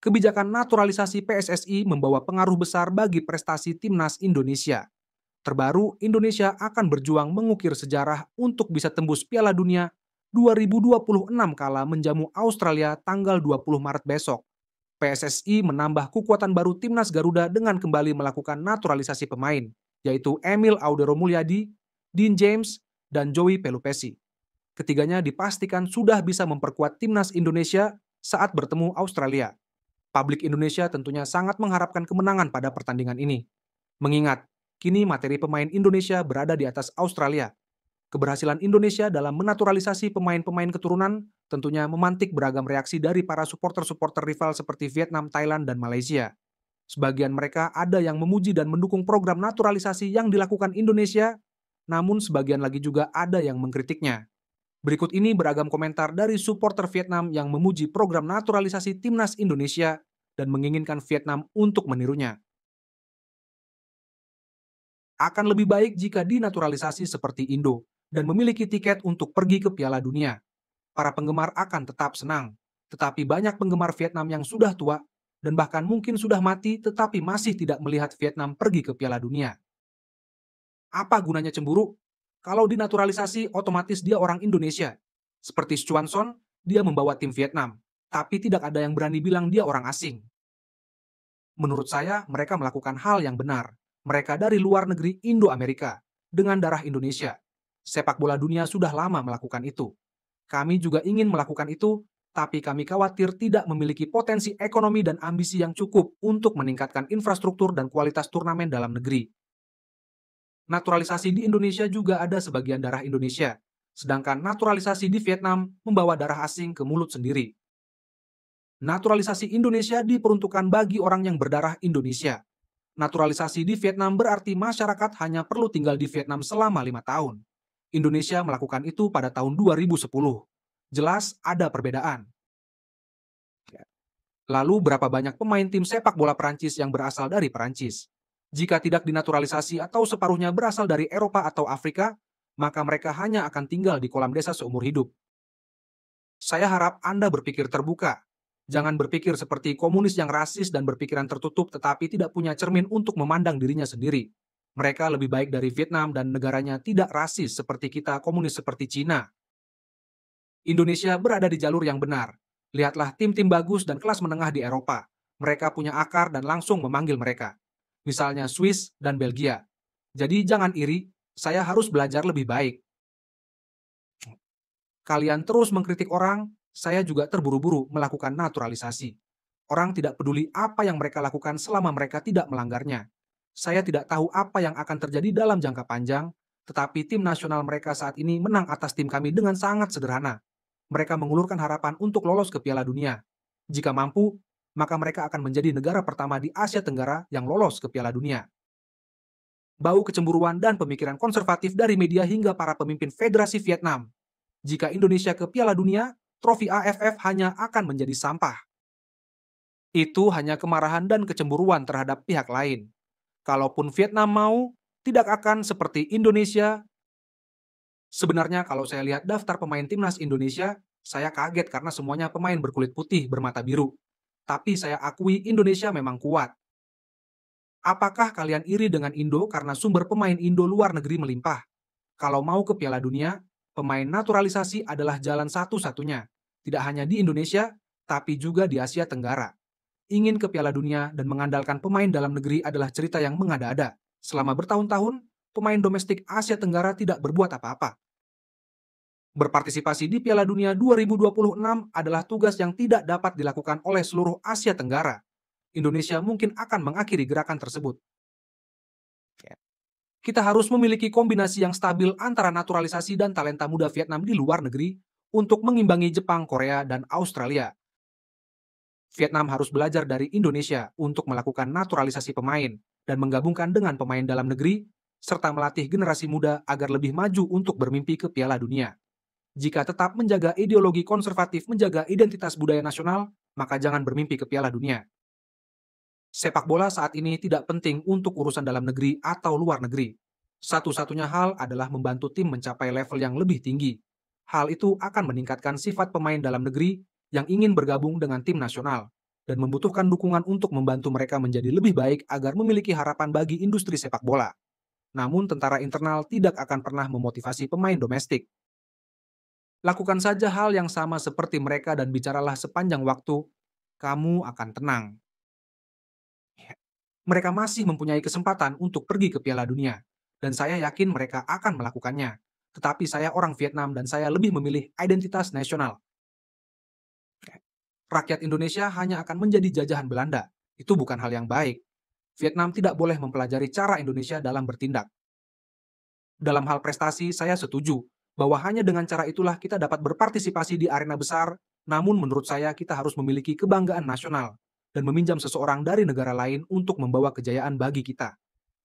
Kebijakan naturalisasi PSSI membawa pengaruh besar bagi prestasi timnas Indonesia. Terbaru, Indonesia akan berjuang mengukir sejarah untuk bisa tembus Piala Dunia 2026 kala menjamu Australia tanggal 20 Maret besok. PSSI menambah kekuatan baru timnas Garuda dengan kembali melakukan naturalisasi pemain, yaitu Emil Audero Mulyadi, Dean James, dan Joey Pelupesi. Ketiganya dipastikan sudah bisa memperkuat timnas Indonesia saat bertemu Australia. Publik Indonesia tentunya sangat mengharapkan kemenangan pada pertandingan ini. Mengingat, kini materi pemain Indonesia berada di atas Australia. Keberhasilan Indonesia dalam menaturalisasi pemain-pemain keturunan tentunya memantik beragam reaksi dari para supporter-supporter rival seperti Vietnam, Thailand, dan Malaysia. Sebagian mereka ada yang memuji dan mendukung program naturalisasi yang dilakukan Indonesia, namun sebagian lagi juga ada yang mengkritiknya. Berikut ini beragam komentar dari supporter Vietnam yang memuji program naturalisasi timnas Indonesia dan menginginkan Vietnam untuk menirunya. Akan lebih baik jika dinaturalisasi seperti Indo dan memiliki tiket untuk pergi ke Piala Dunia. Para penggemar akan tetap senang, tetapi banyak penggemar Vietnam yang sudah tua dan bahkan mungkin sudah mati tetapi masih tidak melihat Vietnam pergi ke Piala Dunia. Apa gunanya cemburu? Kalau dinaturalisasi, otomatis dia orang Indonesia. Seperti Schuanson, dia membawa tim Vietnam, tapi tidak ada yang berani bilang dia orang asing. Menurut saya, mereka melakukan hal yang benar. Mereka dari luar negeri Indo-Amerika, dengan darah Indonesia. Sepak bola dunia sudah lama melakukan itu. Kami juga ingin melakukan itu, tapi kami khawatir tidak memiliki potensi ekonomi dan ambisi yang cukup untuk meningkatkan infrastruktur dan kualitas turnamen dalam negeri. Naturalisasi di Indonesia juga ada sebagian darah Indonesia, sedangkan naturalisasi di Vietnam membawa darah asing ke mulut sendiri. Naturalisasi Indonesia diperuntukkan bagi orang yang berdarah Indonesia. Naturalisasi di Vietnam berarti masyarakat hanya perlu tinggal di Vietnam selama 5 tahun. Indonesia melakukan itu pada tahun 2010. Jelas ada perbedaan. Lalu berapa banyak pemain tim sepak bola Perancis yang berasal dari Perancis? Jika tidak dinaturalisasi atau separuhnya berasal dari Eropa atau Afrika, maka mereka hanya akan tinggal di kolam desa seumur hidup. Saya harap Anda berpikir terbuka. Jangan berpikir seperti komunis yang rasis dan berpikiran tertutup tetapi tidak punya cermin untuk memandang dirinya sendiri. Mereka lebih baik dari Vietnam dan negaranya tidak rasis seperti kita komunis seperti Cina. Indonesia berada di jalur yang benar. Lihatlah tim-tim bagus dan kelas menengah di Eropa. Mereka punya akar dan langsung memanggil mereka. Misalnya Swiss dan Belgia. Jadi jangan iri, saya harus belajar lebih baik. Kalian terus mengkritik orang, saya juga terburu-buru melakukan naturalisasi. Orang tidak peduli apa yang mereka lakukan selama mereka tidak melanggarnya. Saya tidak tahu apa yang akan terjadi dalam jangka panjang, tetapi tim nasional mereka saat ini menang atas tim kami dengan sangat sederhana. Mereka mengulurkan harapan untuk lolos ke Piala Dunia. Jika mampu, maka mereka akan menjadi negara pertama di Asia Tenggara yang lolos ke Piala Dunia. Bau kecemburuan dan pemikiran konservatif dari media hingga para pemimpin Federasi Vietnam. Jika Indonesia ke Piala Dunia, trofi AFF hanya akan menjadi sampah. Itu hanya kemarahan dan kecemburuan terhadap pihak lain. Kalaupun Vietnam mau, tidak akan seperti Indonesia. Sebenarnya kalau saya lihat daftar pemain timnas Indonesia, saya kaget karena semuanya pemain berkulit putih bermata biru. Tapi saya akui Indonesia memang kuat. Apakah kalian iri dengan Indo karena sumber pemain Indo luar negeri melimpah? Kalau mau ke Piala Dunia, pemain naturalisasi adalah jalan satu-satunya. Tidak hanya di Indonesia, tapi juga di Asia Tenggara. Ingin ke Piala Dunia dan mengandalkan pemain dalam negeri adalah cerita yang mengada-ada. Selama bertahun-tahun, pemain domestik Asia Tenggara tidak berbuat apa-apa. Berpartisipasi di Piala Dunia 2026 adalah tugas yang tidak dapat dilakukan oleh seluruh Asia Tenggara. Indonesia mungkin akan mengakhiri gerakan tersebut. Kita harus memiliki kombinasi yang stabil antara naturalisasi dan talenta muda Vietnam di luar negeri untuk mengimbangi Jepang, Korea, dan Australia. Vietnam harus belajar dari Indonesia untuk melakukan naturalisasi pemain dan menggabungkan dengan pemain dalam negeri, serta melatih generasi muda agar lebih maju untuk bermimpi ke Piala Dunia. Jika tetap menjaga ideologi konservatif menjaga identitas budaya nasional, maka jangan bermimpi ke Piala Dunia. Sepak bola saat ini tidak penting untuk urusan dalam negeri atau luar negeri. Satu-satunya hal adalah membantu tim mencapai level yang lebih tinggi. Hal itu akan meningkatkan sifat pemain dalam negeri yang ingin bergabung dengan tim nasional. dan membutuhkan dukungan untuk membantu mereka menjadi lebih baik agar memiliki harapan bagi industri sepak bola. Namun tentara internal tidak akan pernah memotivasi pemain domestik. Lakukan saja hal yang sama seperti mereka dan bicaralah sepanjang waktu, kamu akan tenang. Mereka masih mempunyai kesempatan untuk pergi ke Piala Dunia, dan saya yakin mereka akan melakukannya. Tetapi saya orang Vietnam dan saya lebih memilih identitas nasional. Rakyat Indonesia hanya akan menjadi jajahan Belanda. Itu bukan hal yang baik. Vietnam tidak boleh mempelajari cara Indonesia dalam bertindak. Dalam hal prestasi, saya setuju bahwa hanya dengan cara itulah kita dapat berpartisipasi di arena besar, namun menurut saya kita harus memiliki kebanggaan nasional dan meminjam seseorang dari negara lain untuk membawa kejayaan bagi kita.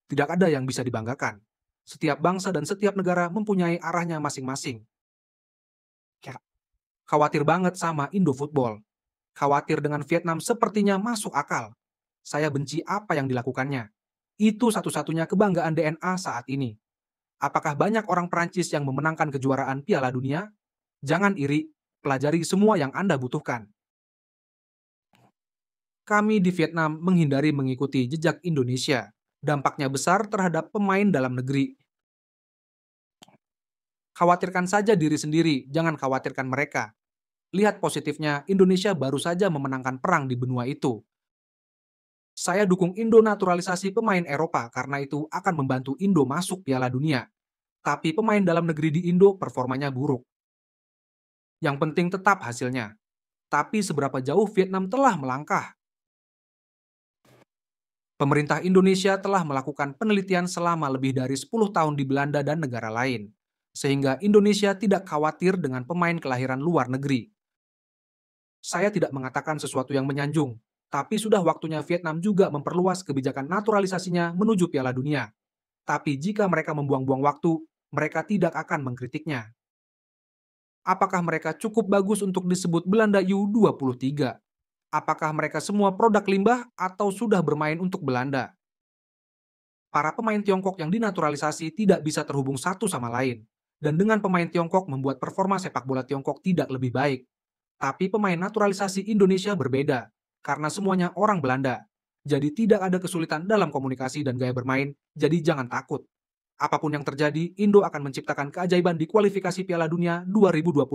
Tidak ada yang bisa dibanggakan. Setiap bangsa dan setiap negara mempunyai arahnya masing-masing. Khawatir banget sama Indo Football. Khawatir dengan Vietnam sepertinya masuk akal. Saya benci apa yang dilakukannya. Itu satu-satunya kebanggaan DNA saat ini. Apakah banyak orang Perancis yang memenangkan kejuaraan Piala Dunia? Jangan iri, pelajari semua yang Anda butuhkan. Kami di Vietnam menghindari mengikuti jejak Indonesia. Dampaknya besar terhadap pemain dalam negeri. Khawatirkan saja diri sendiri, jangan khawatirkan mereka. Lihat positifnya, Indonesia baru saja memenangkan perang di benua itu. Saya dukung Indo naturalisasi pemain Eropa karena itu akan membantu Indo masuk Piala Dunia. Tapi pemain dalam negeri di Indo performanya buruk. Yang penting tetap hasilnya. Tapi seberapa jauh Vietnam telah melangkah? Pemerintah Indonesia telah melakukan penelitian selama lebih dari 10 tahun di Belanda dan negara lain. Sehingga Indonesia tidak khawatir dengan pemain kelahiran luar negeri. Saya tidak mengatakan sesuatu yang menyanjung, tapi sudah waktunya Vietnam juga memperluas kebijakan naturalisasinya menuju Piala Dunia. Tapi jika mereka membuang-buang waktu, mereka tidak akan mengkritiknya. Apakah mereka cukup bagus untuk disebut Belanda U23? Apakah mereka semua produk limbah atau sudah bermain untuk Belanda? Para pemain Tiongkok yang dinaturalisasi tidak bisa terhubung satu sama lain. Dan dengan pemain Tiongkok membuat performa sepak bola Tiongkok tidak lebih baik. Tapi pemain naturalisasi Indonesia berbeda, karena semuanya orang Belanda. Jadi tidak ada kesulitan dalam komunikasi dan gaya bermain, jadi jangan takut. Apapun yang terjadi, Indo akan menciptakan keajaiban di kualifikasi Piala Dunia 2026.